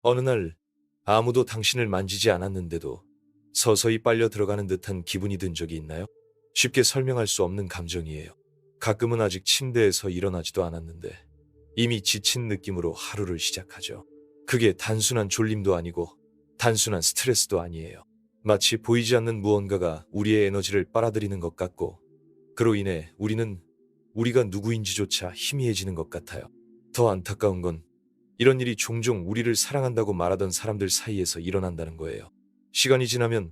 어느 날 아무도 당신을 만지지 않았는데도 서서히 빨려 들어가는 듯한 기분이 든 적이 있나요? 쉽게 설명할 수 없는 감정이에요. 가끔은 아직 침대에서 일어나지도 않았는데 이미 지친 느낌으로 하루를 시작하죠. 그게 단순한 졸림도 아니고 단순한 스트레스도 아니에요. 마치 보이지 않는 무언가가 우리의 에너지를 빨아들이는 것 같고, 그로 인해 우리는 우리가 누구인지조차 희미해지는 것 같아요. 더 안타까운 건 이런 일이 종종 우리를 사랑한다고 말하던 사람들 사이에서 일어난다는 거예요. 시간이 지나면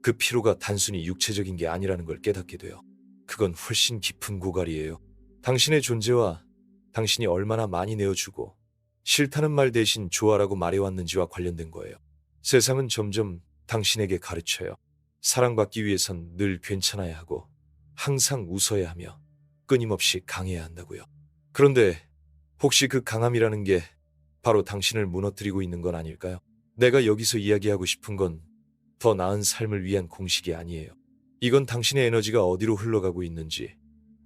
그 피로가 단순히 육체적인 게 아니라는 걸 깨닫게 돼요. 그건 훨씬 깊은 고갈이에요. 당신의 존재와 당신이 얼마나 많이 내어주고 싫다는 말 대신 좋아라고 말해왔는지와 관련된 거예요. 세상은 점점 당신에게 가르쳐요. 사랑받기 위해선 늘 괜찮아야 하고 항상 웃어야 하며 끊임없이 강해야 한다고요. 그런데 혹시 그 강함이라는 게 바로 당신을 무너뜨리고 있는 건 아닐까요? 내가 여기서 이야기하고 싶은 건 더 나은 삶을 위한 공식이 아니에요. 이건 당신의 에너지가 어디로 흘러가고 있는지,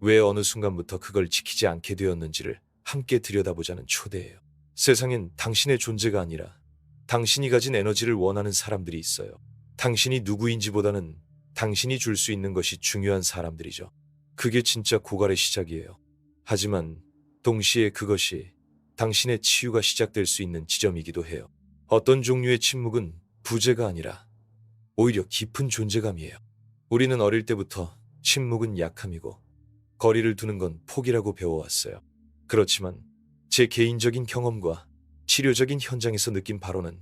왜 어느 순간부터 그걸 지키지 않게 되었는지를 함께 들여다보자는 초대예요. 세상엔 당신의 존재가 아니라 당신이 가진 에너지를 원하는 사람들이 있어요. 당신이 누구인지보다는 당신이 줄 수 있는 것이 중요한 사람들이죠. 그게 진짜 고갈의 시작이에요. 하지만 동시에 그것이 당신의 치유가 시작될 수 있는 지점이기도 해요. 어떤 종류의 침묵은 부재가 아니라 오히려 깊은 존재감이에요. 우리는 어릴 때부터 침묵은 약함이고 거리를 두는 건 포기라고 배워왔어요. 그렇지만 제 개인적인 경험과 치료적인 현장에서 느낀 바로는,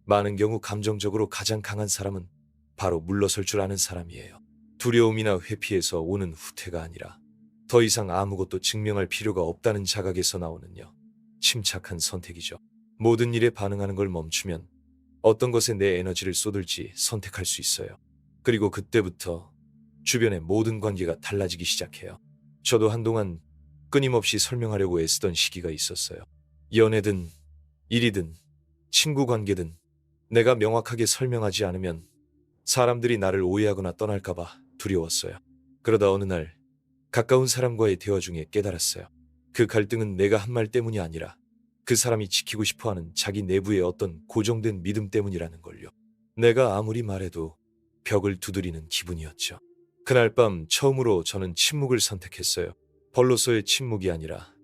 많은 경우 감정적으로 가장 강한 사람은 바로 물러설 줄 아는 사람이에요. 두려움이나 회피에서 오는 후퇴가 아니라 더 이상 아무것도 증명할 필요가 없다는 자각에서 나오는요. 침착한 선택이죠. 모든 일에 반응하는 걸 멈추면 어떤 것에 내 에너지를 쏟을지 선택할 수 있어요. 그리고 그때부터 주변의 모든 관계가 달라지기 시작해요. 저도 한동안 끊임없이 설명하려고 애쓰던 시기가 있었어요. 연애든 일이든 친구 관계든 내가 명확하게 설명하지 않으면 사람들이 나를 오해하거나 떠날까봐 두려웠어요. 그러다 어느 날 가까운 사람과의 대화 중에 깨달았어요. 그 갈등은 내가 한 말 때문이 아니라 그 사람이 지키고 싶어하는 자기 내부의 어떤 고정된 믿음 때문이라는 걸요. 내가 아무리 말해도 벽을 두드리는 기분이었죠. 그날 밤 처음으로 저는 침묵을 선택했어요. 벌로서의 침묵이 아니라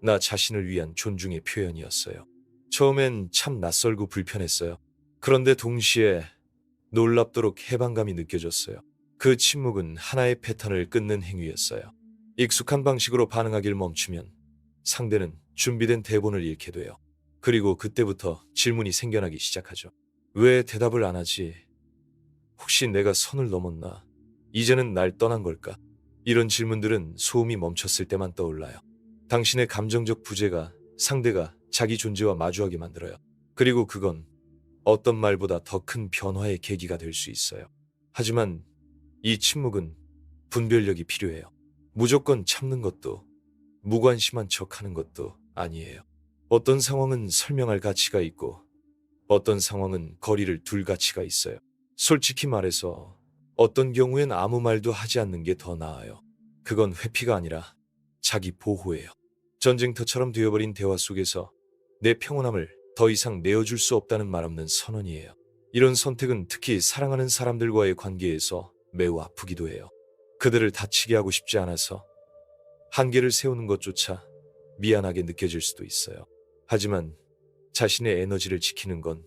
나 자신을 위한 존중의 표현이었어요. 처음엔 참 낯설고 불편했어요. 그런데 동시에 놀랍도록 해방감이 느껴졌어요. 그 침묵은 하나의 패턴을 끊는 행위였어요. 익숙한 방식으로 반응하길 멈추면 상대는 준비된 대본을 잃게 돼요. 그리고 그때부터 질문이 생겨나기 시작하죠. 왜 대답을 안 하지? 혹시 내가 선을 넘었나? 이제는 날 떠난 걸까? 이런 질문들은 소음이 멈췄을 때만 떠올라요. 당신의 감정적 부재가 상대가 자기 존재와 마주하게 만들어요. 그리고 그건 어떤 말보다 더 큰 변화의 계기가 될 수 있어요. 하지만 이 침묵은 분별력이 필요해요. 무조건 참는 것도 무관심한 척하는 것도 아니에요. 어떤 상황은 설명할 가치가 있고 어떤 상황은 거리를 둘 가치가 있어요. 솔직히 말해서 어떤 경우엔 아무 말도 하지 않는 게 더 나아요. 그건 회피가 아니라 자기 보호예요. 전쟁터처럼 되어버린 대화 속에서 내 평온함을 더 이상 내어줄 수 없다는 말 없는 선언이에요. 이런 선택은 특히 사랑하는 사람들과의 관계에서 매우 아프기도 해요. 그들을 다치게 하고 싶지 않아서 한계를 세우는 것조차 미안하게 느껴질 수도 있어요. 하지만 자신의 에너지를 지키는 건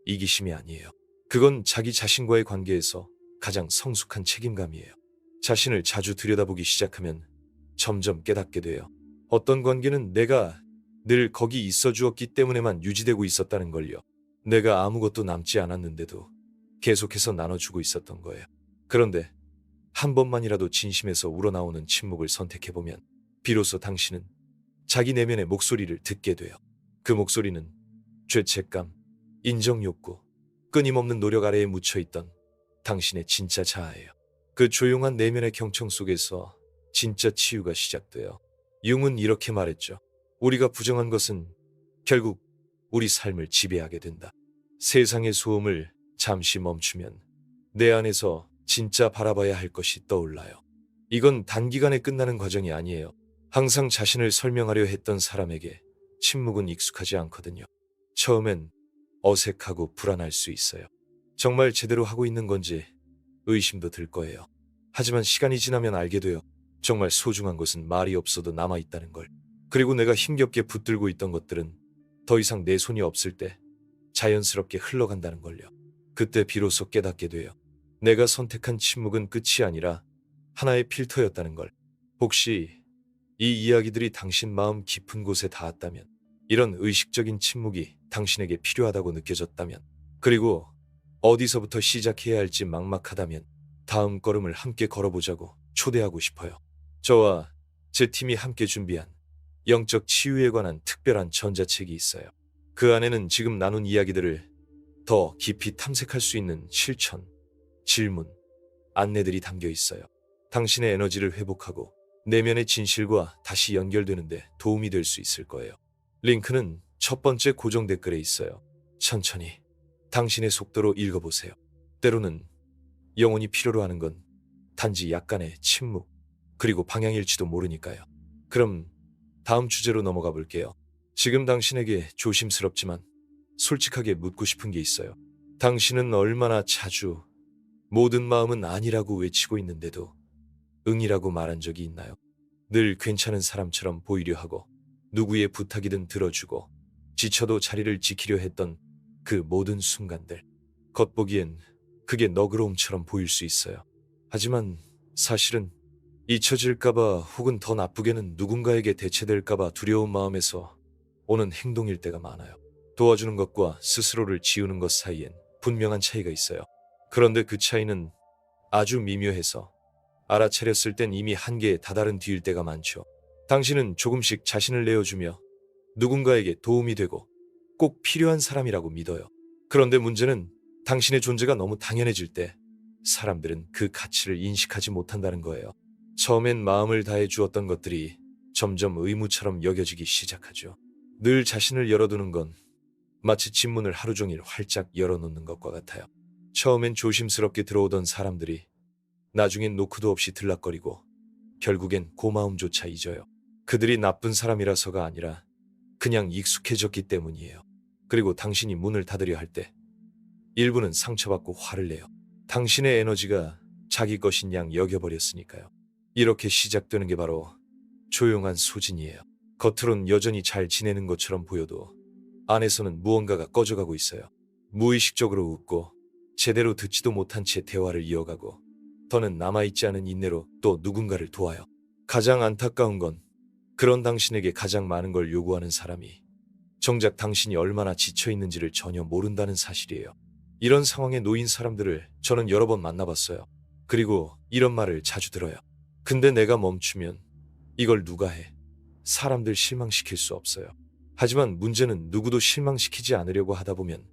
이기심이 아니에요. 그건 자기 자신과의 관계에서 가장 성숙한 책임감이에요. 자신을 자주 들여다보기 시작하면 점점 깨닫게 돼요. 어떤 관계는 내가 늘 거기 있어 주었기 때문에만 유지되고 있었다는 걸요. 내가 아무것도 남지 않았는데도 계속해서 나눠주고 있었던 거예요. 그런데 한 번만이라도 진심에서 우러나오는 침묵을 선택해보면 비로소 당신은 자기 내면의 목소리를 듣게 돼요. 그 목소리는 죄책감, 인정욕구, 끊임없는 노력 아래에 묻혀있던 당신의 진짜 자아예요. 그 조용한 내면의 경청 속에서 진짜 치유가 시작돼요. 융은 이렇게 말했죠. 우리가 부정한 것은 결국 우리 삶을 지배하게 된다. 세상의 소음을 잠시 멈추면 내 안에서 진짜 바라봐야 할 것이 떠올라요. 이건 단기간에 끝나는 과정이 아니에요. 항상 자신을 설명하려 했던 사람에게 침묵은 익숙하지 않거든요. 처음엔 어색하고 불안할 수 있어요. 정말 제대로 하고 있는 건지 의심도 들 거예요. 하지만 시간이 지나면 알게 돼요. 정말 소중한 것은 말이 없어도 남아있다는 걸. 그리고 내가 힘겹게 붙들고 있던 것들은 더 이상 내 손이 없을 때 자연스럽게 흘러간다는 걸요. 그때 비로소 깨닫게 돼요. 내가 선택한 침묵은 끝이 아니라 하나의 필터였다는 걸. 혹시 이 이야기들이 당신 마음 깊은 곳에 닿았다면, 이런 의식적인 침묵이 당신에게 필요하다고 느껴졌다면, 그리고 어디서부터 시작해야 할지 막막하다면 다음 걸음을 함께 걸어보자고 초대하고 싶어요. 저와 제 팀이 함께 준비한 영적 치유에 관한 특별한 전자책이 있어요. 그 안에는 지금 나눈 이야기들을 더 깊이 탐색할 수 있는 실천, 질문, 안내들이 담겨 있어요. 당신의 에너지를 회복하고 내면의 진실과 다시 연결되는데 도움이 될 수 있을 거예요. 링크는 첫 번째 고정 댓글에 있어요. 천천히 당신의 속도로 읽어보세요. 때로는 영혼이 필요로 하는 건 단지 약간의 침묵, 그리고 방향일지도 모르니까요. 그럼 다음 주제로 넘어가 볼게요. 지금 당신에게 조심스럽지만 솔직하게 묻고 싶은 게 있어요. 당신은 얼마나 자주 모든 마음은 아니라고 외치고 있는데도 응이라고 말한 적이 있나요? 늘 괜찮은 사람처럼 보이려 하고 누구의 부탁이든 들어주고 지쳐도 자리를 지키려 했던 그 모든 순간들. 겉보기엔 그게 너그러움처럼 보일 수 있어요. 하지만 사실은 잊혀질까봐 혹은 더 나쁘게는 누군가에게 대체될까봐 두려운 마음에서 오는 행동일 때가 많아요. 도와주는 것과 스스로를 지우는 것 사이엔 분명한 차이가 있어요. 그런데 그 차이는 아주 미묘해서 알아차렸을 땐 이미 한계에 다다른 뒤일 때가 많죠. 당신은 조금씩 자신을 내어주며 누군가에게 도움이 되고 꼭 필요한 사람이라고 믿어요. 그런데 문제는 당신의 존재가 너무 당연해질 때 사람들은 그 가치를 인식하지 못한다는 거예요. 처음엔 마음을 다해 주었던 것들이 점점 의무처럼 여겨지기 시작하죠. 늘 자신을 열어두는 건 마치 집문을 하루 종일 활짝 열어놓는 것과 같아요. 처음엔 조심스럽게 들어오던 사람들이 나중엔 노크도 없이 들락거리고 결국엔 고마움조차 잊어요. 그들이 나쁜 사람이라서가 아니라 그냥 익숙해졌기 때문이에요. 그리고 당신이 문을 닫으려 할 때 일부는 상처받고 화를 내요. 당신의 에너지가 자기 것인 양 여겨버렸으니까요. 이렇게 시작되는 게 바로 조용한 소진이에요. 겉으론 여전히 잘 지내는 것처럼 보여도 안에서는 무언가가 꺼져가고 있어요. 무의식적으로 웃고 제대로 듣지도 못한 채 대화를 이어가고 더는 남아있지 않은 인내로 또 누군가를 도와요. 가장 안타까운 건 그런 당신에게 가장 많은 걸 요구하는 사람이 정작 당신이 얼마나 지쳐있는지를 전혀 모른다는 사실이에요. 이런 상황에 놓인 사람들을 저는 여러 번 만나봤어요. 그리고 이런 말을 자주 들어요. 근데 내가 멈추면 이걸 누가 해? 사람들 실망시킬 수 없어요. 하지만 문제는 누구도 실망시키지 않으려고 하다 보면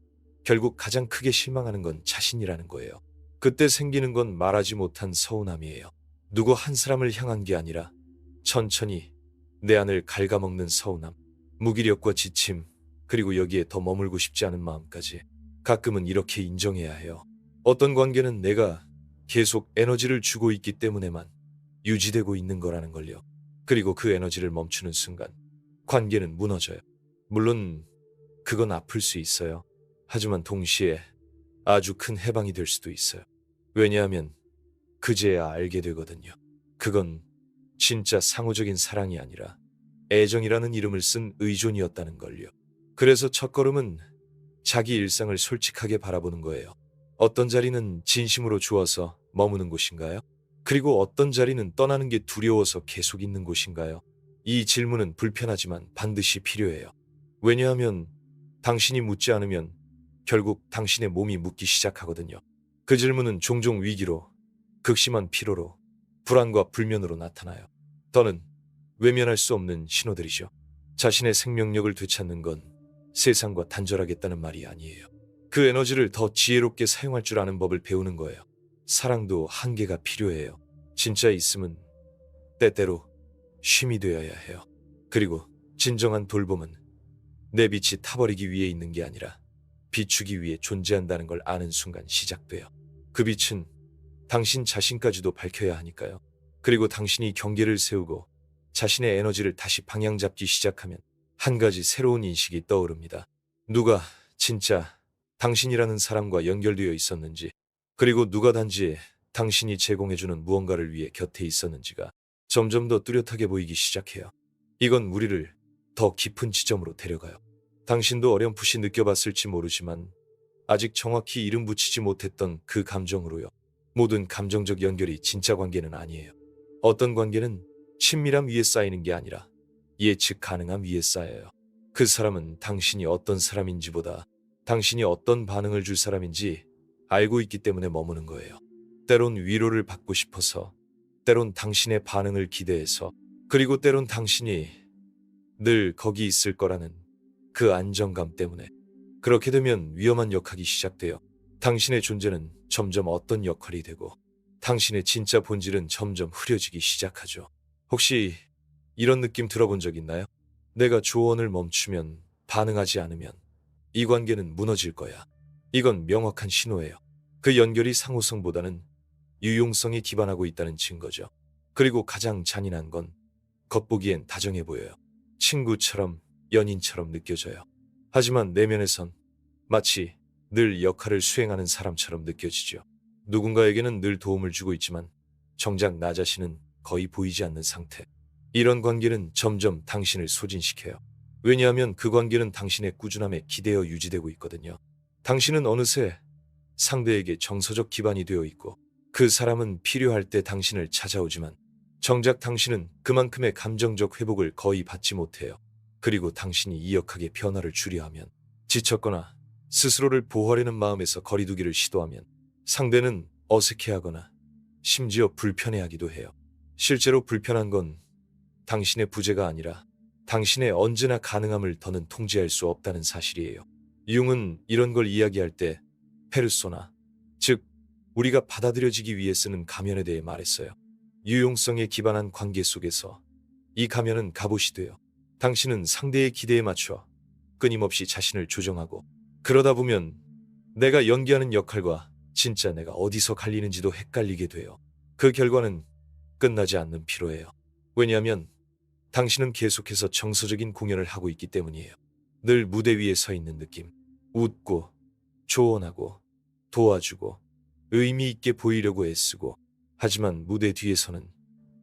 결국 가장 크게 실망하는 건 자신이라는 거예요. 그때 생기는 건 말하지 못한 서운함이에요. 누구 한 사람을 향한 게 아니라 천천히 내 안을 갉아먹는 서운함, 무기력과 지침, 그리고 여기에 더 머물고 싶지 않은 마음까지. 가끔은 이렇게 인정해야 해요. 어떤 관계는 내가 계속 에너지를 주고 있기 때문에만 유지되고 있는 거라는 걸요. 그리고 그 에너지를 멈추는 순간 관계는 무너져요. 물론 그건 아플 수 있어요. 하지만 동시에 아주 큰 해방이 될 수도 있어요. 왜냐하면 그제야 알게 되거든요. 그건 진짜 상호적인 사랑이 아니라 애정이라는 이름을 쓴 의존이었다는 걸요. 그래서 첫걸음은 자기 일상을 솔직하게 바라보는 거예요. 어떤 자리는 진심으로 좋아서 머무는 곳인가요? 그리고 어떤 자리는 떠나는 게 두려워서 계속 있는 곳인가요? 이 질문은 불편하지만 반드시 필요해요. 왜냐하면 당신이 묻지 않으면 결국 당신의 몸이 묻기 시작하거든요. 그 질문은 종종 위기로, 극심한 피로로, 불안과 불면으로 나타나요. 더는 외면할 수 없는 신호들이죠. 자신의 생명력을 되찾는 건 세상과 단절하겠다는 말이 아니에요. 그 에너지를 더 지혜롭게 사용할 줄 아는 법을 배우는 거예요. 사랑도 한계가 필요해요. 진짜 있음은 때때로 쉼이 되어야 해요. 그리고 진정한 돌봄은 내 빛이 타버리기 위해 있는 게 아니라 비추기 위해 존재한다는 걸 아는 순간 시작돼요. 그 빛은 당신 자신까지도 밝혀야 하니까요. 그리고 당신이 경계를 세우고 자신의 에너지를 다시 방향 잡기 시작하면 한 가지 새로운 인식이 떠오릅니다. 누가 진짜 당신이라는 사람과 연결되어 있었는지, 그리고 누가 단지 당신이 제공해주는 무언가를 위해 곁에 있었는지가 점점 더 뚜렷하게 보이기 시작해요. 이건 우리를 더 깊은 지점으로 데려가요. 당신도 어렴풋이 느껴봤을지 모르지만 아직 정확히 이름 붙이지 못했던 그 감정으로요. 모든 감정적 연결이 진짜 관계는 아니에요. 어떤 관계는 친밀함 위에 쌓이는 게 아니라 예측 가능함 위에 쌓여요. 그 사람은 당신이 어떤 사람인지보다 당신이 어떤 반응을 줄 사람인지 알고 있기 때문에 머무는 거예요. 때론 위로를 받고 싶어서, 때론 당신의 반응을 기대해서, 그리고 때론 당신이 늘 거기 있을 거라는 그 안정감 때문에. 그렇게 되면 위험한 역학이 시작돼요. 당신의 존재는 점점 어떤 역할이 되고 당신의 진짜 본질은 점점 흐려지기 시작하죠. 혹시 이런 느낌 들어본 적 있나요? 내가 조언을 멈추면, 반응하지 않으면 이 관계는 무너질 거야. 이건 명확한 신호예요. 그 연결이 상호성보다는 유용성에 기반하고 있다는 증거죠. 그리고 가장 잔인한 건 겉보기엔 다정해 보여요. 친구처럼, 연인처럼 느껴져요. 하지만 내면에선 마치 늘 역할을 수행하는 사람처럼 느껴지죠. 누군가에게는 늘 도움을 주고 있지만 정작 나 자신은 거의 보이지 않는 상태. 이런 관계는 점점 당신을 소진시켜요. 왜냐하면 그 관계는 당신의 꾸준함에 기대어 유지되고 있거든요. 당신은 어느새 상대에게 정서적 기반이 되어 있고 그 사람은 필요할 때 당신을 찾아오지만 정작 당신은 그만큼의 감정적 회복을 거의 받지 못해요. 그리고 당신이 이 역학의 변화를 주려 하면, 지쳤거나 스스로를 보호하려는 마음에서 거리두기를 시도하면 상대는 어색해하거나 심지어 불편해하기도 해요. 실제로 불편한 건 당신의 부재가 아니라 당신의 언제나 가능함을 더는 통제할 수 없다는 사실이에요. 융은 이런 걸 이야기할 때 페르소나, 즉 우리가 받아들여지기 위해 쓰는 가면에 대해 말했어요. 유용성에 기반한 관계 속에서 이 가면은 갑옷이 돼요. 당신은 상대의 기대에 맞춰 끊임없이 자신을 조정하고, 그러다 보면 내가 연기하는 역할과 진짜 내가 어디서 갈리는지도 헷갈리게 돼요. 그 결과는 끝나지 않는 피로예요. 왜냐하면 당신은 계속해서 정서적인 공연을 하고 있기 때문이에요. 늘 무대 위에 서 있는 느낌. 웃고, 조언하고, 도와주고, 의미 있게 보이려고 애쓰고, 하지만 무대 뒤에서는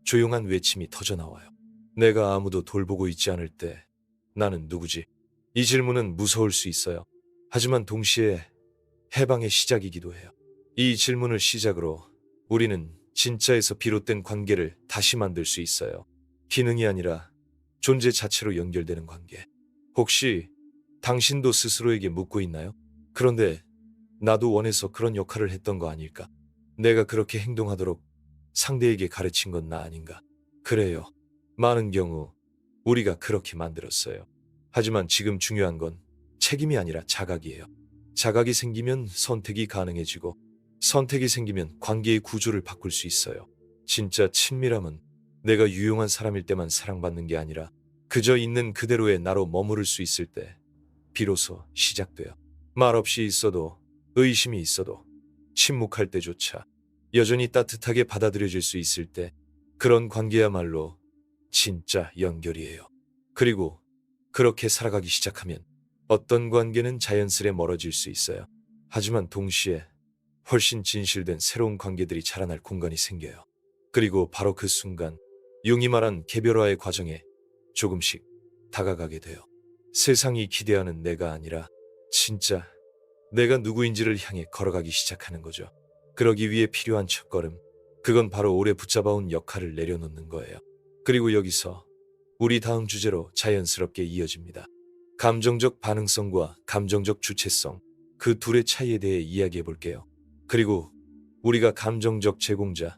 조용한 외침이 터져나와요. 내가 아무도 돌보고 있지 않을 때 나는 누구지? 이 질문은 무서울 수 있어요. 하지만 동시에 해방의 시작이기도 해요. 이 질문을 시작으로 우리는 진짜에서 비롯된 관계를 다시 만들 수 있어요. 기능이 아니라 존재 자체로 연결되는 관계. 혹시 당신도 스스로에게 묻고 있나요? 그런데 나도 원해서 그런 역할을 했던 거 아닐까? 내가 그렇게 행동하도록 상대에게 가르친 건 나 아닌가? 그래요. 많은 경우 우리가 그렇게 만들었어요. 하지만 지금 중요한 건 책임이 아니라 자각이에요. 자각이 생기면 선택이 가능해지고, 선택이 생기면 관계의 구조를 바꿀 수 있어요. 진짜 친밀함은 내가 유용한 사람일 때만 사랑받는 게 아니라 그저 있는 그대로의 나로 머무를 수 있을 때 비로소 시작돼요. 말없이 있어도, 의심이 있어도, 침묵할 때조차 여전히 따뜻하게 받아들여질 수 있을 때, 그런 관계야말로 진짜 연결이에요. 그리고 그렇게 살아가기 시작하면 어떤 관계는 자연스레 멀어질 수 있어요. 하지만 동시에 훨씬 진실된 새로운 관계들이 자라날 공간이 생겨요. 그리고 바로 그 순간 융이 말한 개별화의 과정에 조금씩 다가가게 돼요. 세상이 기대하는 내가 아니라 진짜 내가 누구인지를 향해 걸어가기 시작하는 거죠. 그러기 위해 필요한 첫걸음, 그건 바로 오래 붙잡아온 역할을 내려놓는 거예요. 그리고 여기서 우리 다음 주제로 자연스럽게 이어집니다. 감정적 반응성과 감정적 주체성, 그 둘의 차이에 대해 이야기해 볼게요. 그리고 우리가 감정적 제공자,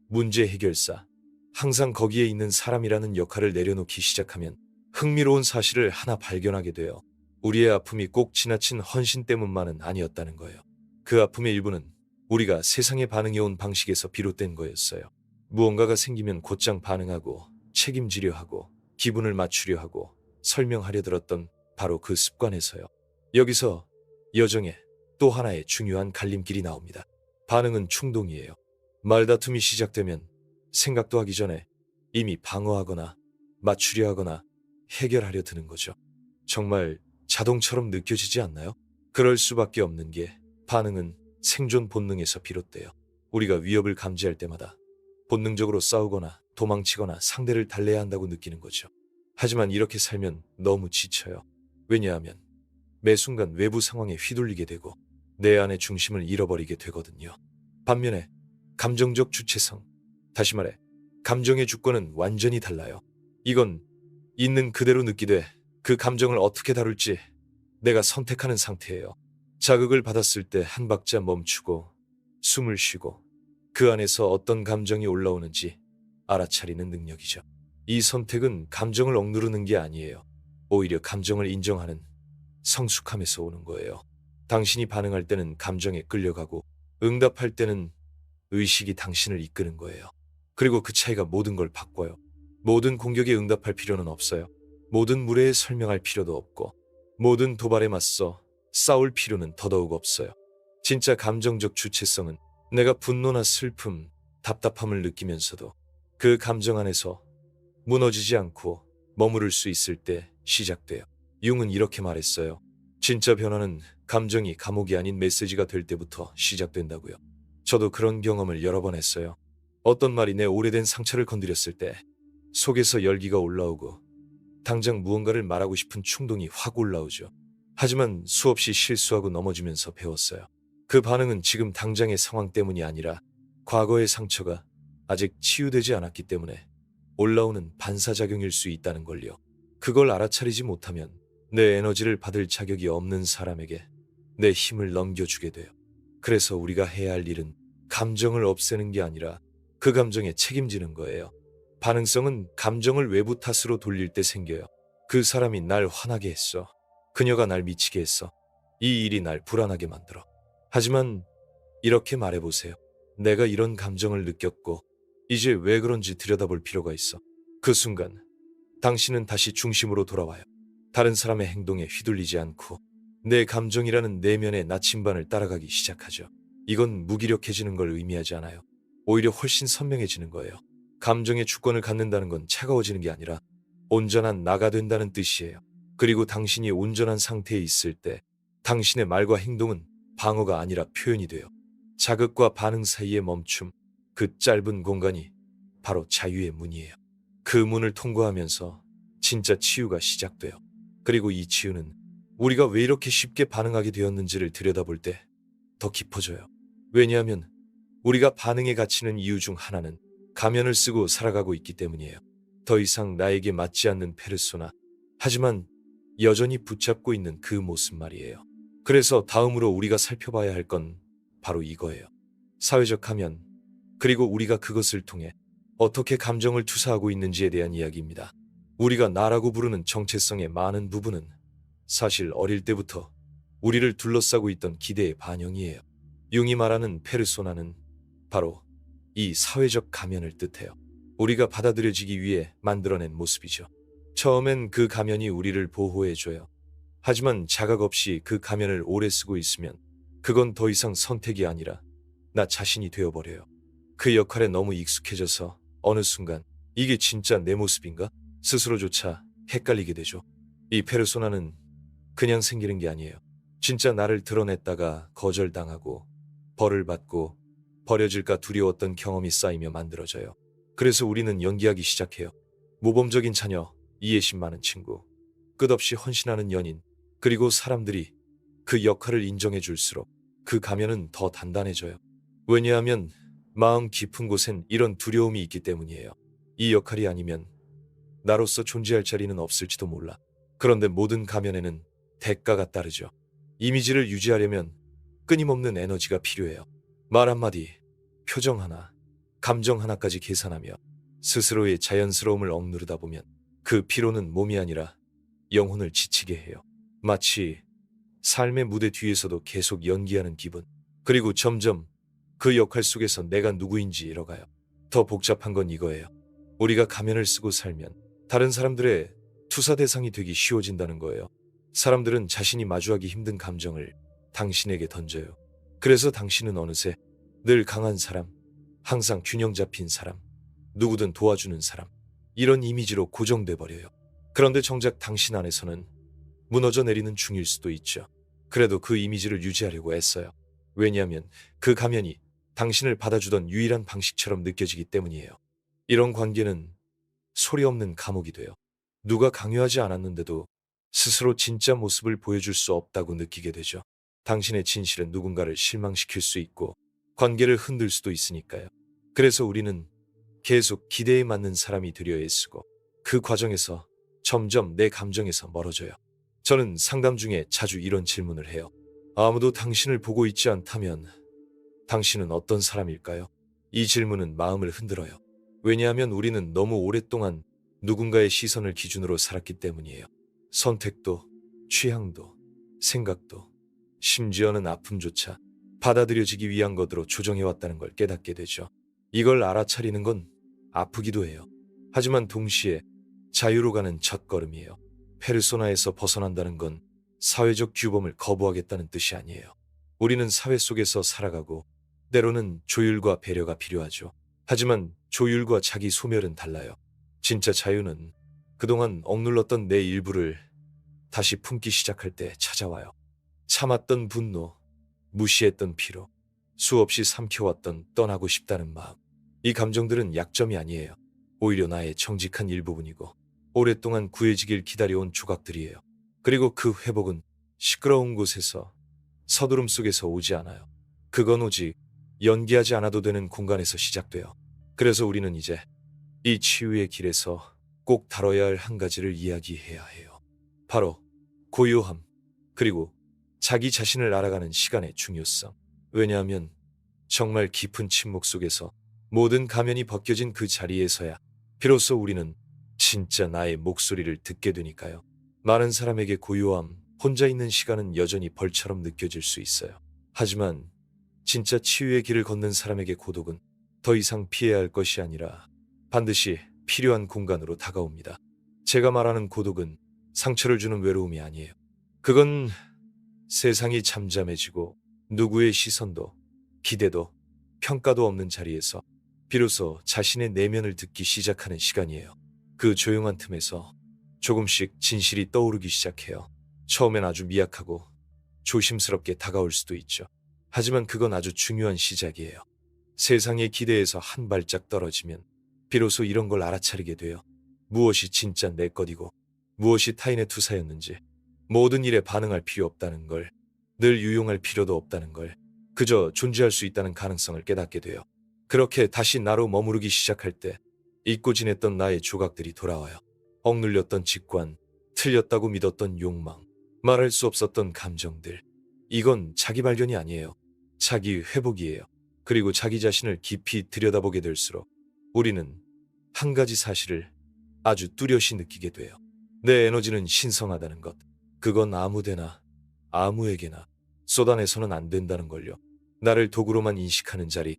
문제 해결사, 항상 거기에 있는 사람이라는 역할을 내려놓기 시작하면 흥미로운 사실을 하나 발견하게 돼요. 우리의 아픔이 꼭 지나친 헌신 때문만은 아니었다는 거예요. 그 아픔의 일부는 우리가 세상에 반응해온 방식에서 비롯된 거였어요. 무언가가 생기면 곧장 반응하고, 책임지려 하고, 기분을 맞추려 하고, 설명하려 들었던 바로 그 습관에서요. 여기서 여정의 또 하나의 중요한 갈림길이 나옵니다. 반응은 충동이에요. 말다툼이 시작되면 생각도 하기 전에 이미 방어하거나 맞추려 하거나 해결하려 드는 거죠. 정말 자동처럼 느껴지지 않나요? 그럴 수밖에 없는 게 반응은 생존 본능에서 비롯돼요. 우리가 위협을 감지할 때마다 본능적으로 싸우거나 도망치거나 상대를 달래야 한다고 느끼는 거죠. 하지만 이렇게 살면 너무 지쳐요. 왜냐하면 매 순간 외부 상황에 휘둘리게 되고 내 안의 중심을 잃어버리게 되거든요. 반면에 감정적 주체성, 다시 말해 감정의 주권은 완전히 달라요. 이건 있는 그대로 느끼되 그 감정을 어떻게 다룰지 내가 선택하는 상태예요. 자극을 받았을 때 한 박자 멈추고 숨을 쉬고 그 안에서 어떤 감정이 올라오는지 알아차리는 능력이죠. 이 선택은 감정을 억누르는 게 아니에요. 오히려 감정을 인정하는 성숙함에서 오는 거예요. 당신이 반응할 때는 감정에 끌려가고 응답할 때는 의식이 당신을 이끄는 거예요. 그리고 그 차이가 모든 걸 바꿔요. 모든 공격에 응답할 필요는 없어요. 모든 무례에 설명할 필요도 없고 모든 도발에 맞서 싸울 필요는 더더욱 없어요. 진짜 감정적 주체성은 내가 분노나 슬픔, 답답함을 느끼면서도 그 감정 안에서 무너지지 않고 머무를 수 있을 때 시작돼요. 융은 이렇게 말했어요. 진짜 변화는 감정이 감옥이 아닌 메시지가 될 때부터 시작된다고요. 저도 그런 경험을 여러 번 했어요. 어떤 말이 내 오래된 상처를 건드렸을 때 속에서 열기가 올라오고 당장 무언가를 말하고 싶은 충동이 확 올라오죠. 하지만 수없이 실수하고 넘어지면서 배웠어요. 그 반응은 지금 당장의 상황 때문이 아니라 과거의 상처가 아직 치유되지 않았기 때문에 올라오는 반사작용일 수 있다는 걸요. 그걸 알아차리지 못하면 내 에너지를 받을 자격이 없는 사람에게 내 힘을 넘겨주게 돼요. 그래서 우리가 해야 할 일은 감정을 없애는 게 아니라 그 감정에 책임지는 거예요. 반응성은 감정을 외부 탓으로 돌릴 때 생겨요. 그 사람이 날 화나게 했어. 그녀가 날 미치게 했어. 이 일이 날 불안하게 만들어. 하지만 이렇게 말해보세요. 내가 이런 감정을 느꼈고 이제 왜 그런지 들여다볼 필요가 있어. 그 순간 당신은 다시 중심으로 돌아와요. 다른 사람의 행동에 휘둘리지 않고 내 감정이라는 내면의 나침반을 따라가기 시작하죠. 이건 무기력해지는 걸 의미하지 않아요. 오히려 훨씬 선명해지는 거예요. 감정의 주권을 갖는다는 건 차가워지는 게 아니라 온전한 나가 된다는 뜻이에요. 그리고 당신이 온전한 상태에 있을 때 당신의 말과 행동은 방어가 아니라 표현이 돼요. 자극과 반응 사이의 멈춤, 그 짧은 공간이 바로 자유의 문이에요. 그 문을 통과하면서 진짜 치유가 시작돼요. 그리고 이 치유는 우리가 왜 이렇게 쉽게 반응하게 되었는지를 들여다볼 때 더 깊어져요. 왜냐하면 우리가 반응에 갇히는 이유 중 하나는 가면을 쓰고 살아가고 있기 때문이에요. 더 이상 나에게 맞지 않는 페르소나, 하지만 여전히 붙잡고 있는 그 모습 말이에요. 그래서 다음으로 우리가 살펴봐야 할 건 바로 이거예요. 사회적 가면, 그리고 우리가 그것을 통해 어떻게 감정을 투사하고 있는지에 대한 이야기입니다. 우리가 나라고 부르는 정체성의 많은 부분은 사실 어릴 때부터 우리를 둘러싸고 있던 기대의 반영이에요. 융이 말하는 페르소나는 바로 이 사회적 가면을 뜻해요. 우리가 받아들여지기 위해 만들어낸 모습이죠. 처음엔 그 가면이 우리를 보호해줘요. 하지만 자각 없이 그 가면을 오래 쓰고 있으면 그건 더 이상 선택이 아니라 나 자신이 되어버려요. 그 역할에 너무 익숙해져서 어느 순간 이게 진짜 내 모습인가? 스스로조차 헷갈리게 되죠. 이 페르소나는 그냥 생기는 게 아니에요. 진짜 나를 드러냈다가 거절당하고 벌을 받고 버려질까 두려웠던 경험이 쌓이며 만들어져요. 그래서 우리는 연기하기 시작해요. 모범적인 자녀, 이해심 많은 친구, 끝없이 헌신하는 연인, 그리고 사람들이 그 역할을 인정해 줄수록 그 가면은 더 단단해져요. 왜냐하면 마음 깊은 곳엔 이런 두려움이 있기 때문이에요. 이 역할이 아니면 나로서 존재할 자리는 없을지도 몰라. 그런데 모든 가면에는 대가가 따르죠. 이미지를 유지하려면 끊임없는 에너지가 필요해요. 말 한마디, 표정 하나, 감정 하나까지 계산하며 스스로의 자연스러움을 억누르다 보면 그 피로는 몸이 아니라 영혼을 지치게 해요. 마치 삶의 무대 뒤에서도 계속 연기하는 기분. 그리고 점점 그 역할 속에서 내가 누구인지 잃어가요. 더 복잡한 건 이거예요. 우리가 가면을 쓰고 살면 다른 사람들의 투사 대상이 되기 쉬워진다는 거예요. 사람들은 자신이 마주하기 힘든 감정을 당신에게 던져요. 그래서 당신은 어느새 늘 강한 사람, 항상 균형 잡힌 사람, 누구든 도와주는 사람, 이런 이미지로 고정돼 버려요. 그런데 정작 당신 안에서는 무너져 내리는 중일 수도 있죠. 그래도 그 이미지를 유지하려고 애써요. 왜냐하면 그 가면이 당신을 받아주던 유일한 방식처럼 느껴지기 때문이에요. 이런 관계는 소리 없는 감옥이 돼요. 누가 강요하지 않았는데도 스스로 진짜 모습을 보여줄 수 없다고 느끼게 되죠. 당신의 진실은 누군가를 실망시킬 수 있고 관계를 흔들 수도 있으니까요. 그래서 우리는 계속 기대에 맞는 사람이 되려 애쓰고 그 과정에서 점점 내 감정에서 멀어져요. 저는 상담 중에 자주 이런 질문을 해요. 아무도 당신을 보고 있지 않다면 당신은 어떤 사람일까요? 이 질문은 마음을 흔들어요. 왜냐하면 우리는 너무 오랫동안 누군가의 시선을 기준으로 살았기 때문이에요. 선택도, 취향도, 생각도, 심지어는 아픔조차 받아들여지기 위한 것으로 조정해왔다는 걸 깨닫게 되죠. 이걸 알아차리는 건 아프기도 해요. 하지만 동시에 자유로 가는 첫걸음이에요. 페르소나에서 벗어난다는 건 사회적 규범을 거부하겠다는 뜻이 아니에요. 우리는 사회 속에서 살아가고 때로는 조율과 배려가 필요하죠. 하지만 조율과 자기 소멸은 달라요. 진짜 자유는 그동안 억눌렀던 내 일부를 다시 품기 시작할 때 찾아와요. 참았던 분노, 무시했던 피로, 수없이 삼켜왔던 떠나고 싶다는 마음. 이 감정들은 약점이 아니에요. 오히려 나의 정직한 일부분이고 오랫동안 구해지길 기다려온 조각들이에요. 그리고 그 회복은 시끄러운 곳에서 서두름 속에서 오지 않아요. 그건 오직 연기하지 않아도 되는 공간에서 시작돼요. 그래서 우리는 이제 이 치유의 길에서 꼭 다뤄야 할 한 가지를 이야기해야 해요. 바로 고요함, 그리고 자기 자신을 알아가는 시간의 중요성. 왜냐하면 정말 깊은 침묵 속에서 모든 가면이 벗겨진 그 자리에서야 비로소 우리는 진짜 나의 목소리를 듣게 되니까요. 많은 사람에게 고요함, 혼자 있는 시간은 여전히 벌처럼 느껴질 수 있어요. 하지만 진짜 치유의 길을 걷는 사람에게 고독은 더 이상 피해야 할 것이 아니라 반드시 필요한 공간으로 다가옵니다. 제가 말하는 고독은 상처를 주는 외로움이 아니에요. 그건 세상이 잠잠해지고 누구의 시선도, 기대도, 평가도 없는 자리에서 비로소 자신의 내면을 듣기 시작하는 시간이에요. 그 조용한 틈에서 조금씩 진실이 떠오르기 시작해요. 처음엔 아주 미약하고 조심스럽게 다가올 수도 있죠. 하지만 그건 아주 중요한 시작이에요. 세상의 기대에서 한 발짝 떨어지면 비로소 이런 걸 알아차리게 돼요. 무엇이 진짜 내 것이고 무엇이 타인의 투사였는지, 모든 일에 반응할 필요 없다는 걸, 늘 유용할 필요도 없다는 걸, 그저 존재할 수 있다는 가능성을 깨닫게 돼요. 그렇게 다시 나로 머무르기 시작할 때 잊고 지냈던 나의 조각들이 돌아와요. 억눌렸던 직관, 틀렸다고 믿었던 욕망, 말할 수 없었던 감정들. 이건 자기 발견이 아니에요. 자기 회복이에요. 그리고 자기 자신을 깊이 들여다보게 될수록 우리는 한 가지 사실을 아주 뚜렷이 느끼게 돼요. 내 에너지는 신성하다는 것. 그건 아무데나, 아무에게나 쏟아내서는 안 된다는 걸요. 나를 도구로만 인식하는 자리,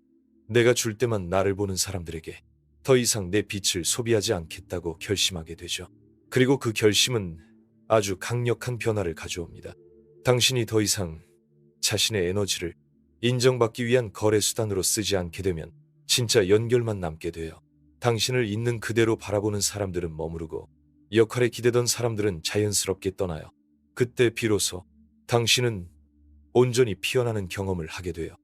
내가 줄 때만 나를 보는 사람들에게 더 이상 내 빛을 소비하지 않겠다고 결심하게 되죠. 그리고 그 결심은 아주 강력한 변화를 가져옵니다. 당신이 더 이상 자신의 에너지를 인정받기 위한 거래 수단으로 쓰지 않게 되면 진짜 연결만 남게 돼요. 당신을 있는 그대로 바라보는 사람들은 머무르고 역할에 기대던 사람들은 자연스럽게 떠나요. 그때 비로소 당신은 온전히 피어나는 경험을 하게 돼요.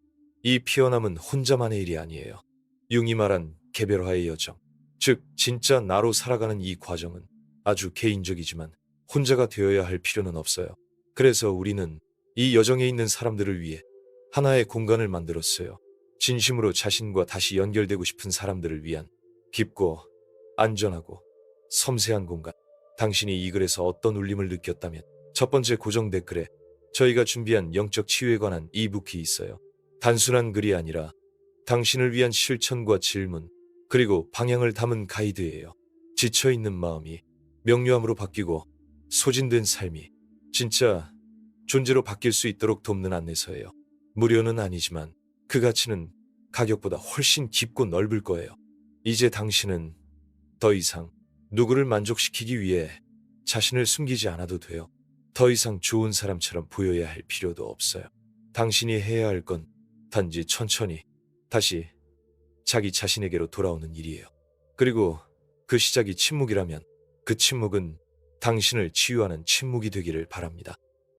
이 피어남은 혼자만의 일이 아니에요. 융이 말한 개별화의 여정, 즉 진짜 나로 살아가는 이 과정은 아주 개인적이지만 혼자가 되어야 할 필요는 없어요. 그래서 우리는 이 여정에 있는 사람들을 위해 하나의 공간을 만들었어요. 진심으로 자신과 다시 연결되고 싶은 사람들을 위한 깊고 안전하고 섬세한 공간. 당신이 이 글에서 어떤 울림을 느꼈다면 첫 번째 고정 댓글에 저희가 준비한 영적 치유에 관한 이북이 있어요. 단순한 글이 아니라 당신을 위한 실천과 질문, 그리고 방향을 담은 가이드예요. 지쳐있는 마음이 명료함으로 바뀌고 소진된 삶이 진짜 존재로 바뀔 수 있도록 돕는 안내서예요. 무료는 아니지만 그 가치는 가격보다 훨씬 깊고 넓을 거예요. 이제 당신은 더 이상 누구를 만족시키기 위해 자신을 숨기지 않아도 돼요. 더 이상 좋은 사람처럼 보여야 할 필요도 없어요. 당신이 해야 할 건 단지 천천히 다시 자기 자신에게로 돌아오는 일이에요. 그리고 그 시작이 침묵이라면 그 침묵은 당신을 치유하는 침묵이 되기를 바랍니다.